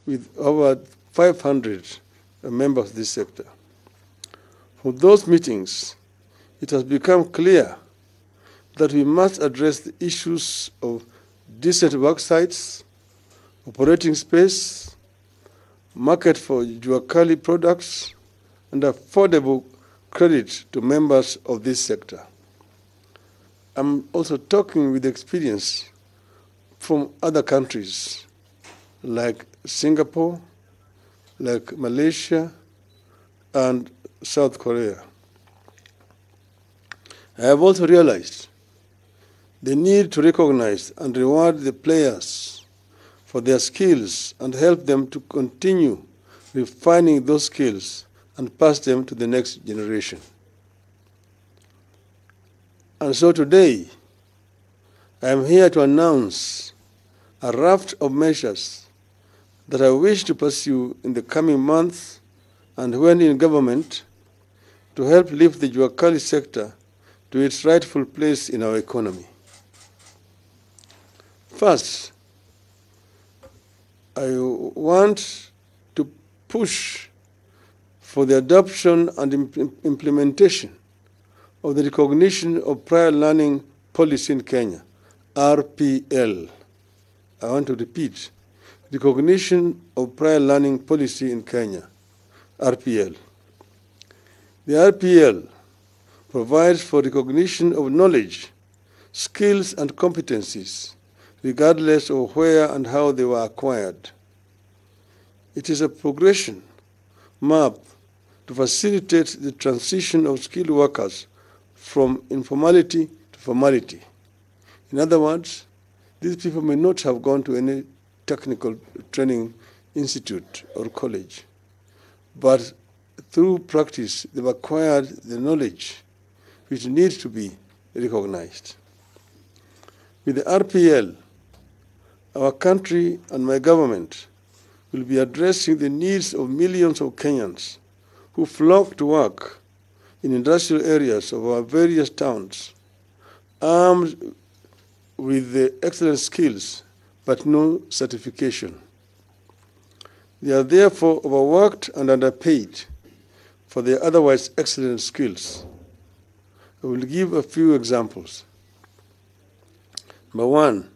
with over 500 members of this sector. From those meetings, it has become clear that we must address the issues of decent work sites, operating space, market for jua kali products, and affordable credit to members of this sector. I'm also talking with experience from other countries like Singapore, like Malaysia, and South Korea. I have also realized the need to recognize and reward the players for their skills and help them to continue refining those skills and pass them to the next generation. And so today, I am here to announce a raft of measures that I wish to pursue in the coming months and when in government to help lift the jua kali sector to its rightful place in our economy. First, I want to push for the adoption and implementation of the recognition of prior learning policy in Kenya, RPL. I want to repeat, recognition of prior learning policy in Kenya, RPL. The RPL provides for recognition of knowledge, skills, and competencies, regardless of where and how they were acquired. It is a progression map to facilitate the transition of skilled workers from informality to formality. In other words, these people may not have gone to any technical training institute or college, but through practice, they've acquired the knowledge which needs to be recognized. With the RPL, our country and my government will be addressing the needs of millions of Kenyans who flock to work in industrial areas of our various towns, armed with the excellent skills but no certification. They are therefore overworked and underpaid for their otherwise excellent skills. I will give a few examples. Number one,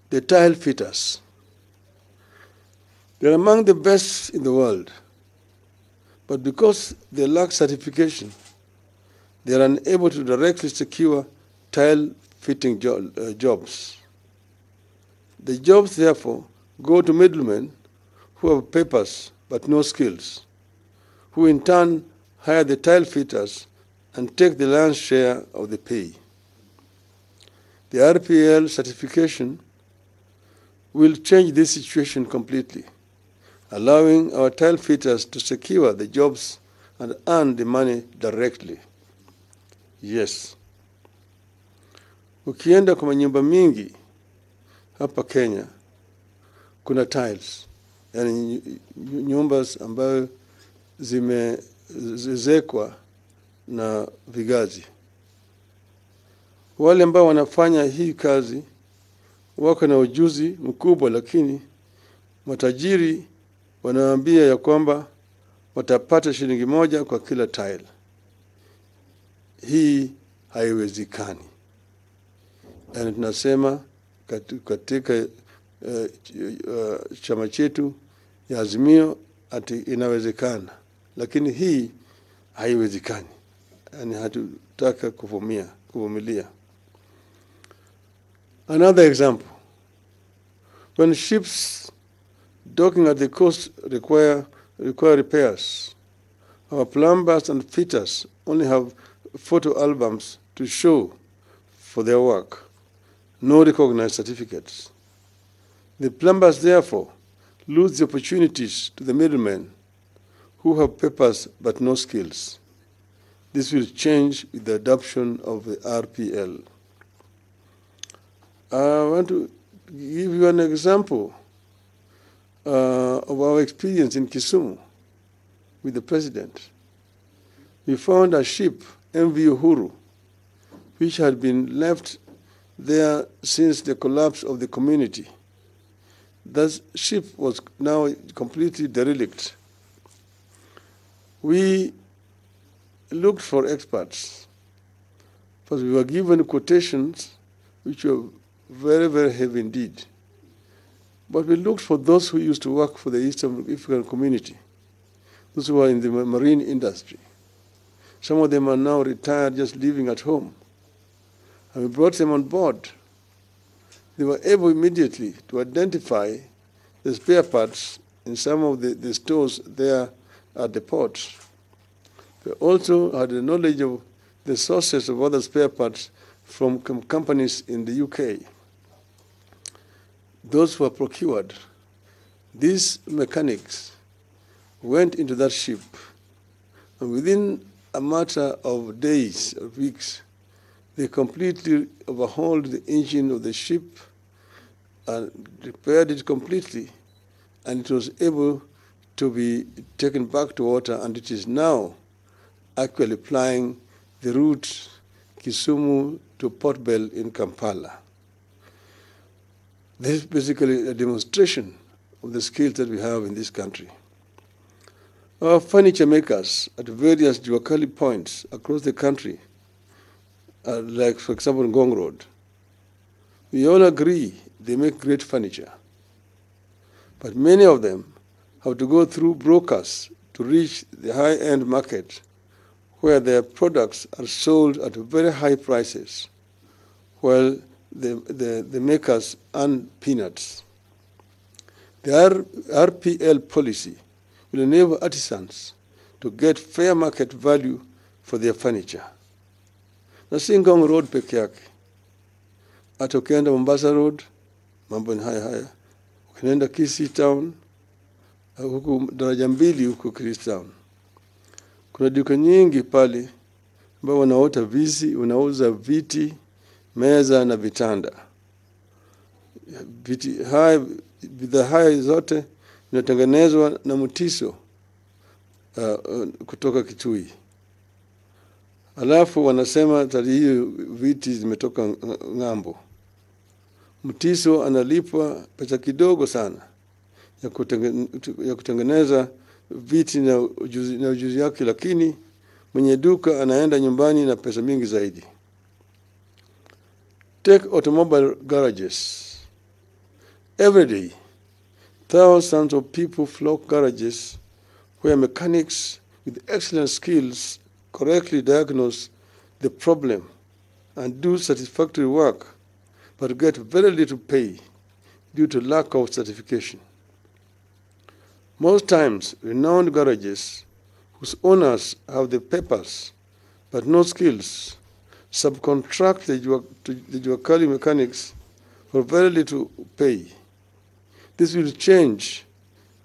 the tile fitters. They are among the best in the world, but because they lack certification, they are unable to directly secure tile fitting jobs. The jobs, therefore, go to middlemen who have papers but no skills, who in turn hire the tile fitters and take the lion's share of the pay. The RPL certification will change this situation completely, allowing our tile fitters to secure the jobs and earn the money directly. Yes. Ukienda kwa manyumba mingi hapa Kenya, kuna tiles, yani nyumba ambayo zimezekwa na vigazi. Wale ambao wanafanya hii kazi wako na ujuzi mkubwa, lakini matajiri wanawaambia ya kwamba watapata shilingi moja kwa kila tile. Hii haiwezekani. Na tunasema katika chama chetu ya Azimio ati inawezekana, lakini hii haiwezekani. Yani hatutaka kuvumilia. Another example, when ships docking at the coast require repairs, our plumbers and fitters only have photo albums to show for their work, no recognized certificates. The plumbers, therefore, lose the opportunities to the middlemen who have papers but no skills. This will change with the adoption of the RPL. I want to give you an example of our experience in Kisumu with the president. We found a ship, MV Uhuru, which had been left there since the collapse of the community. That ship was now completely derelict. We looked for experts, but we were given quotations which were very, very heavy indeed. But we looked for those who used to work for the Eastern African community, those who were in the marine industry. Some of them are now retired, just living at home. And we brought them on board. They were able immediately to identify the spare parts in some of the stores there at the port. They also had the knowledge of the sources of other spare parts from companies in the UK. Those who were procured, these mechanics went into that ship, and within a matter of days or weeks, they completely overhauled the engine of the ship and repaired it completely, and it was able to be taken back to water, and it is now actually plying the route Kisumu to Port Bell in Kampala. This is basically a demonstration of the skills that we have in this country. Our furniture makers at various Juakali points across the country, like for example Ngong Road, we all agree they make great furniture. But many of them have to go through brokers to reach the high-end market where their products are sold at very high prices, while the makers earn peanuts. The RPL policy will enable artisans to get fair market value for their furniture. Na si Ngong Road peke yake. Hata ukienda Mombasa Road, mambo ni haya. Ukienda Kisii Town, huku daraja mbili huku Kisii Town. Kuna duka nyingi pale ambao wanauza viti, meza na vitanda. Bidhaa haya zote zinatengenezwa na Mutiso kutoka Kitui. Alafu wanasema tali hiyo viti zimetoka ng'ambo. Mutiso analipwa pesa kidogo sana ya kutengeneza viti na ujuzi yake, lakini mwenye duka anaenda nyumbani na pesa mingi zaidi. Take automobile garages. Every day, thousands of people flock garages where mechanics with excellent skills correctly diagnose the problem and do satisfactory work, but get very little pay due to lack of certification. Most times, renowned garages whose owners have the papers but no skills subcontract the Juakali mechanics for very little pay. This will change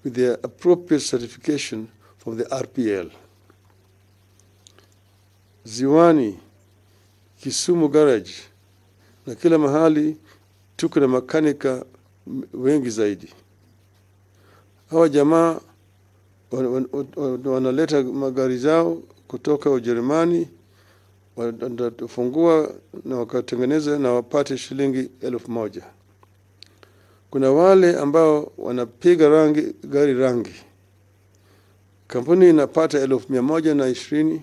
with the appropriate certification from the RPL. Ziwani, Kisumu Garage, na kila mahali tuko na makanika wengi zaidi. Hawa jamaa wanaleta magari zao kutoka Ujerumani, watafungua na wakatengeneza na wapate shilingi 1,000. Kuna wale ambao wanapiga gari rangi. Kampuni inapata 120,000,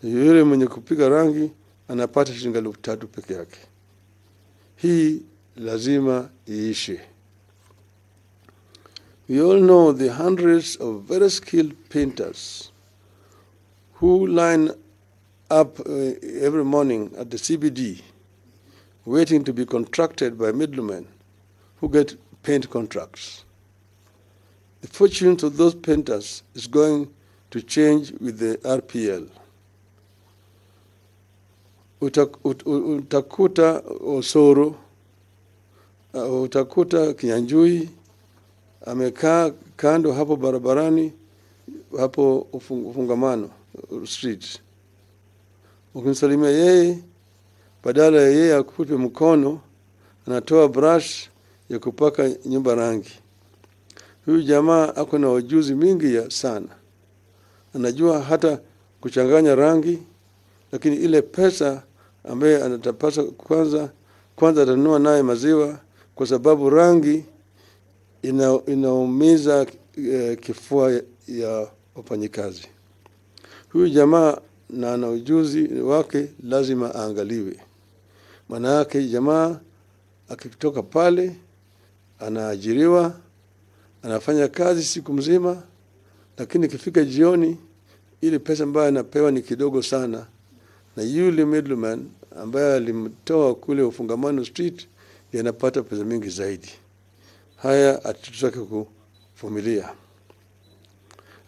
yule mwenye kupiga rangi anapata shilingi 3,000 peke yake. Hii lazima iishe. We all know the hundreds of very skilled painters who line up every morning at the CBD waiting to be contracted by middlemen who get paint contracts. The fortunes of those painters is going to change with the RPL. Utakuta Osoro, utakuta Kinyanjui, amekaa kando hapo barabarani, hapo ufungamano street. Ukimsalimia yeye, badala ya yeye akupe mkono, anatoa brush ya kupaka nyumba rangi. Huyu jamaa ako na ujuzi mingi sana. Anajua hata kuchanganya rangi, lakini ile pesa ambaye anatapasa kwanza atanunua naye maziwa, kwa sababu rangi inaumiza kifua ya wafanyikazi. Huyu jamaa na ana ujuzi wake lazima aangaliwe. Maana yake jamaa akitoka pale anaajiriwa, anafanya kazi siku mzima, lakini ikifika jioni ile pesa ambayo anapewa ni kidogo sana, na yule middleman ambaye alimtoa kule Ufungamano Street yanapata pesa mingi zaidi. Haya hatutaki kuvumilia.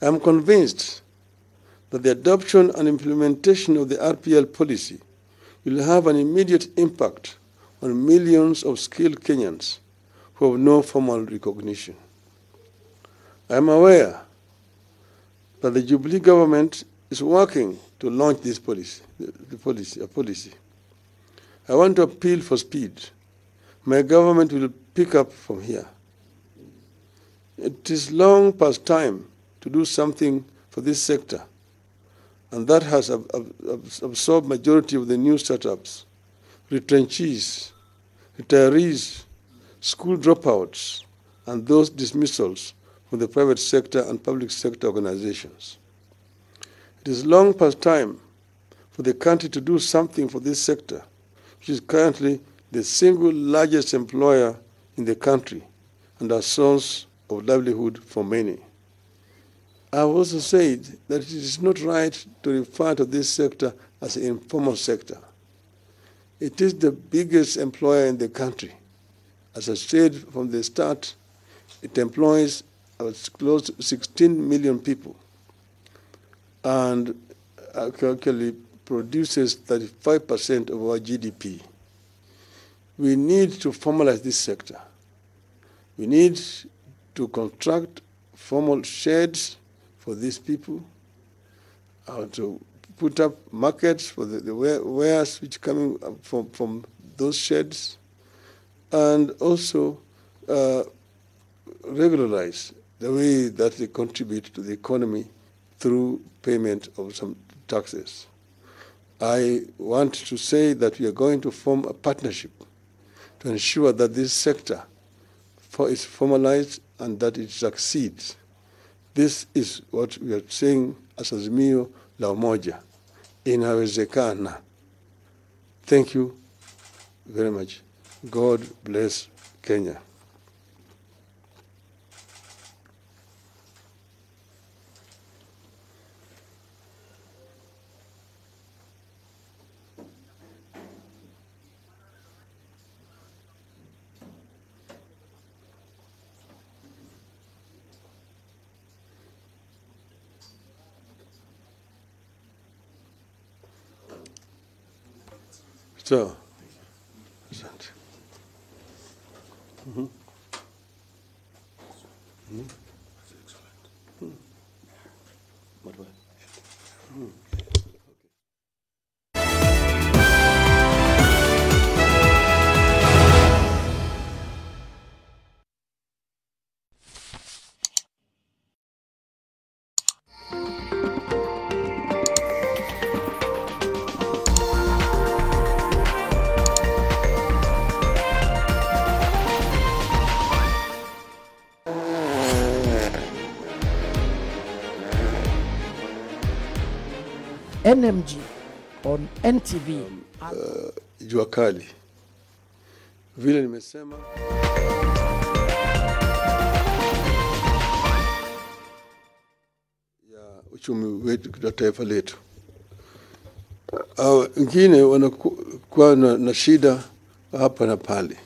I am convinced that the adoption and implementation of the RPL policy will have an immediate impact on millions of skilled Kenyans who have no formal recognition. I am aware that the Jubilee government is working to launch this policy, a policy. I want to appeal for speed. My government will pick up from here. It is long past time to do something for this sector, and that has absorbed majority of the new startups, retrenchees, retirees, school dropouts, and those dismissals from the private sector and public sector organizations. It is long past time for the country to do something for this sector, which is currently the single largest employer in the country and a source of livelihood for many. I have also said that it is not right to refer to this sector as an informal sector. It is the biggest employer in the country. As I said from the start, it employs close to 16 million people and actually produces 35% of our GDP. We need to formalize this sector. We need to construct formal sheds for these people, to put up markets for the wares which coming from those sheds, and also regularize the way that they contribute to the economy through payment of some taxes. I want to say that we are going to form a partnership to ensure that this sector is formalized and that it succeeds. This is what we are saying as Azimio la Umoja. Inawezekana. Thank you very much. God bless Kenya. So, asante. NMG on NTV. Jua kali. Vile nimesema ya uchumi wetu wa taifa letu. Wengine wanakuwa na shida hapa na pale.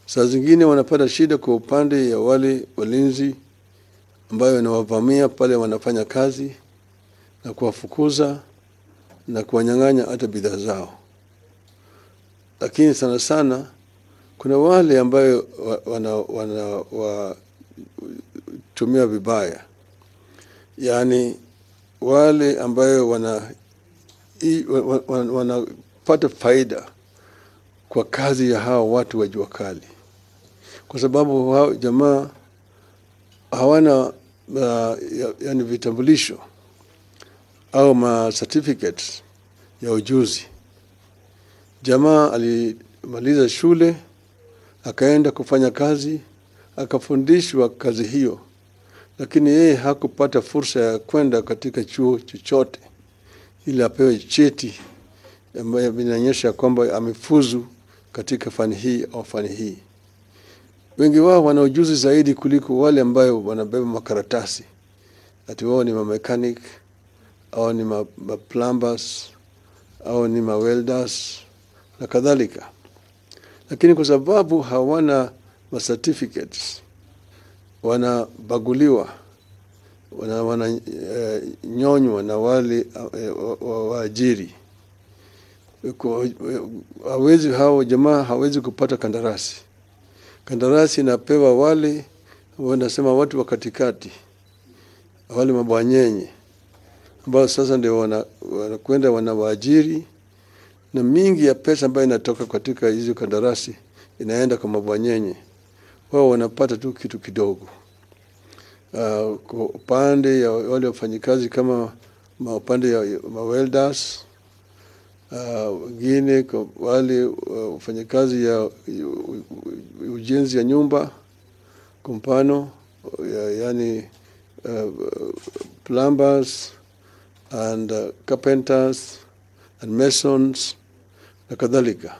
Saa zingine wanapata shida kwa upande ya wale walinzi ambayo wanawavamia pale wanafanya kazi na kuwafukuza na kuwanyang'anya hata bidhaa zao. Lakini sana sana kuna wale ambayo wanatumia vibaya. Yaani wale ambayo wanapata faida kwa kazi ya hao watu wa jua kali. Kwa sababu hao jamaa hawana yani vitambulisho au certificates ya ujuzi. Jamaa alimaliza shule, akaenda kufanya kazi, akafundishwa kazi hiyo, lakini yeye hakupata fursa ya kwenda katika chuo chochote ili apewe cheti ambayo inaonyesha kwamba amefuzu katika fani hii au fani hii. Wengi wao wana ujuzi zaidi kuliko wale ambao wanabeba makaratasi. Ati wao ni mechanic au ni plumbers au ni welders na kadhalika. Lakini kwa sababu hawana certificates, wanabaguliwa, nyonywa na wale waajiri. Hao jamaa hawezi kupata kandarasi. Kandarasi inapewa wale wanasema watu wa katikati, wale mabwanyenye ambao sasa ndio wanakwenda wanawaajiri, na mingi ya pesa ambayo inatoka katika hizo kandarasi inaenda kwa mabwanyenye. Wao wanapata tu kitu kidogo. Kwa upande ya wale wafanyikazi kama upande ya welders, wengine kwa wale wafanyikazi ya ujenzi ya nyumba, kwa mfano yani plumbers and carpenters and masons na kadhalika.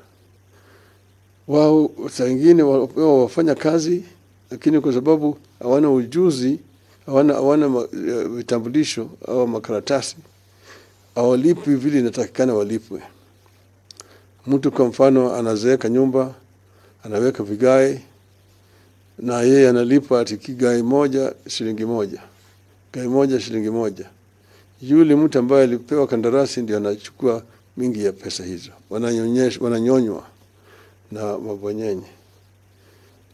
Wao saa nyingine wafanya kazi, lakini kwa sababu hawana ujuzi, hawana vitambulisho au makaratasi, hawalipwi vile inatakikana walipwe. Mtu kwa mfano anazeeka nyumba, anaweka vigae, na yeye analipa ati kigae moja shilingi moja. Gae moja shilingi moja. Yule mtu ambaye alipewa kandarasi ndio anachukua mingi ya pesa hizo. Wananyonywa na mabwanyenye.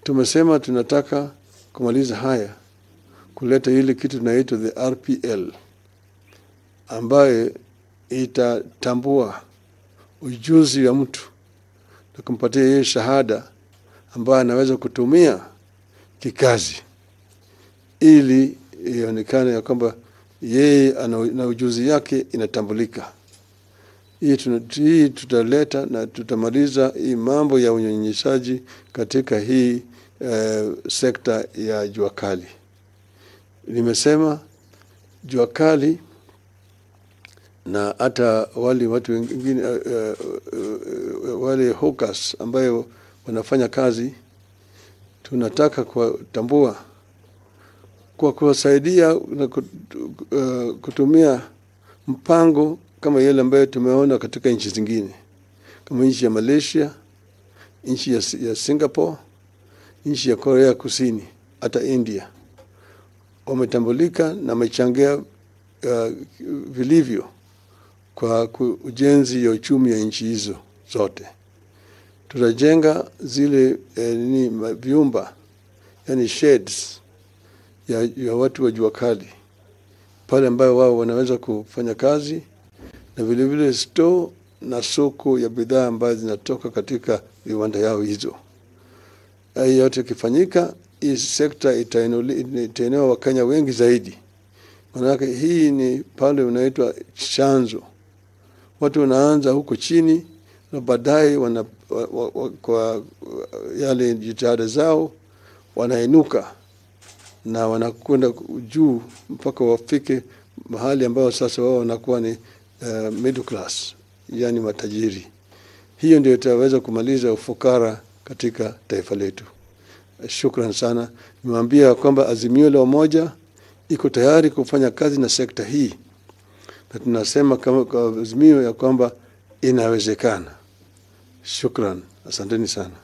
Tumesema tunataka kumaliza haya, kuleta ile kitu tunaitwa the RPL, ambaye itatambua ujuzi wa mtu na kumpatia yeye shahada ambayo anaweza kutumia kikazi, ili ionekane ya kwamba yeye na ujuzi yake inatambulika. Hii tutaleta na tutamaliza hii mambo ya unyonyeshaji katika hii sekta ya jua kali. Nimesema jua kali, na hata wale watu wengine wale hawkers ambayo wanafanya kazi, tunataka kutambua kwa kuwasaidia na kutumia mpango kama yale ambayo tumeona katika nchi zingine, kama nchi ya Malaysia, nchi ya Singapore, nchi ya Korea Kusini, hata India. Wametambulika na wamechangia vilivyo kwa ujenzi ya uchumi ya nchi hizo zote. Tutajenga zile vyumba, yani sheds ya watu wa jua kali, pale ambayo wao wanaweza kufanya kazi, na vile vile store na soko ya bidhaa ambazo zinatoka katika viwanda yao hizo. Hii yote kifanyika, hii sekta itaenea Wakenya wengi zaidi. Maana hii ni pale unaitwa chanzo. Watu wanaanza huko chini, na baadaye kwa yale jitihada zao wanainuka na wanakwenda juu mpaka wafike mahali ambao sasa wao wanakuwa ni middle class, yani matajiri. Hiyo ndio itaweza kumaliza ufukara katika taifa letu. Shukran sana. Nimwambia kwamba Azimio la Umoja iko tayari kufanya kazi na sekta hii, na tunasema kama kwa Azimio ya kwamba inawezekana. Shukran. Asanteni sana.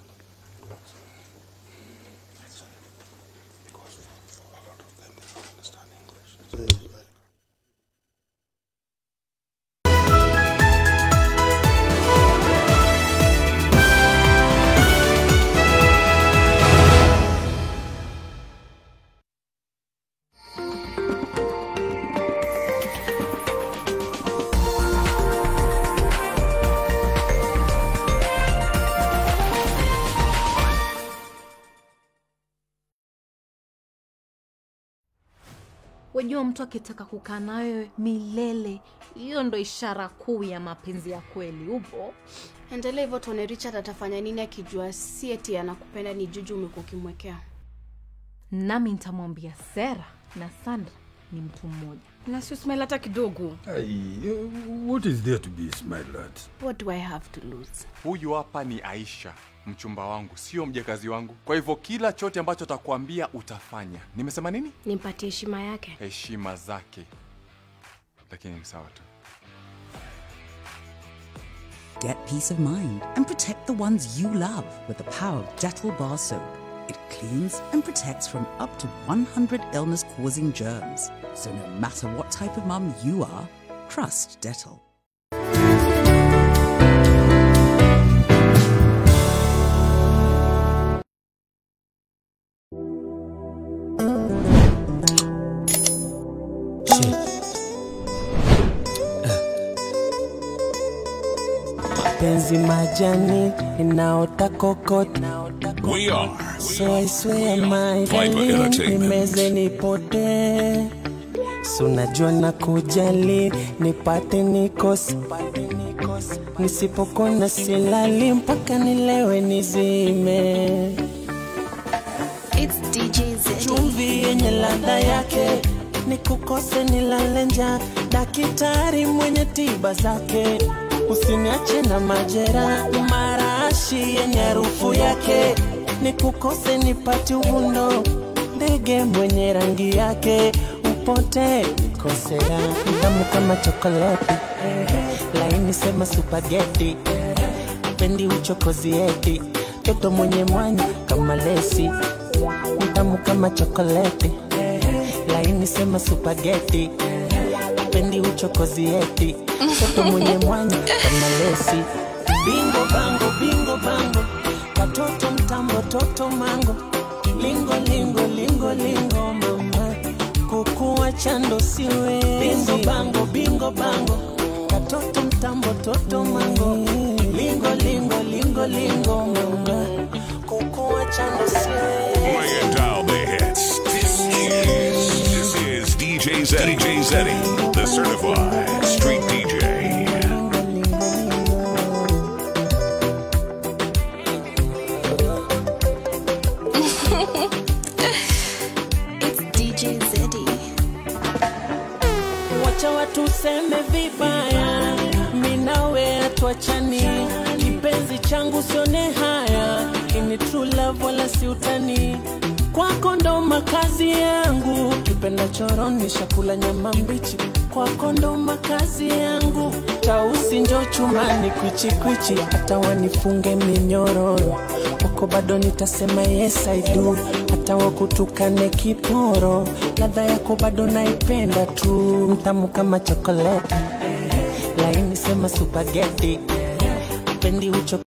Wajua mtu akitaka kukaa nawe milele, hiyo ndo ishara kuu ya mapenzi ya kweli. Upo? Endelea hivyo tuone Richard atafanya nini akijua si eti anakupenda, ni juju umekuwa ukimwekea. Nami nitamwambia Sarah na Sandra ni mtu mmoja. Na si smile hata kidogo. What is there to be smiled at? What do I have to lose? Huyu hapa ni Aisha, mchumba wangu, sio mjakazi wangu. Kwa hivyo kila chote ambacho atakwambia utafanya. Nimesema nini? Nimpatie heshima yake. Heshima zake. Lakini ni sawa tu. Get peace of mind and protect the ones you love with the power of Dettol Bar Soap. It cleans and protects from up to 100 illness-causing germs. So no matter what type of mum you are, trust Dettol. Penzi majani inaota kokot. We are So I swear my Viper Entertainment. nimeze nipote. So najua na kujali nipate nikose. Nisipokona silali mpaka nilewe nizime. It's DJ Zeddy. Chumvi yenye ladha yake nikukose nilale njaa. Daktari mwenye tiba zake usiniache na majera. Marashi yenye harufu yake nikukose nipate uvundo. Ndege mwenye rangi yake upote nikosea. Mtamu kama chokoleti, laini sema spaghetti. Pendi uchokozi eti, toto mwenye mwanya kama lesi. Mtamu kama chokoleti, laini sema spaghetti. Pendi uchokozi eti, toto mwenye mwanya kama lesi. Bingo bango, katoto mtambo toto mango. Lingo lingo mama, kukua chando siwe. Bingo bango, katoto mtambo toto mango. Lingo mama, kukua chando siwe. Play and dial the hits. This is DJ Zeddy, the certified street DJ. It's DJ Zeddy. Wacha watu seme vibaya, mimi nawe atuachani. Kipenzi changu sione haya, ini true love wala si utani. Kwako ndo makazi yangu, kipenda choroni shakula nyama mbichi. Kwako ndo makazi yangu, tausi njo chumani kwichi. Hata wanifunge minyororo, wako bado nitasema yes I do. Hata wakutukane kiporo, ladha yako bado naipenda tu. Mtamu kama chokoleti, laini sema spaghetti. Pendi ucho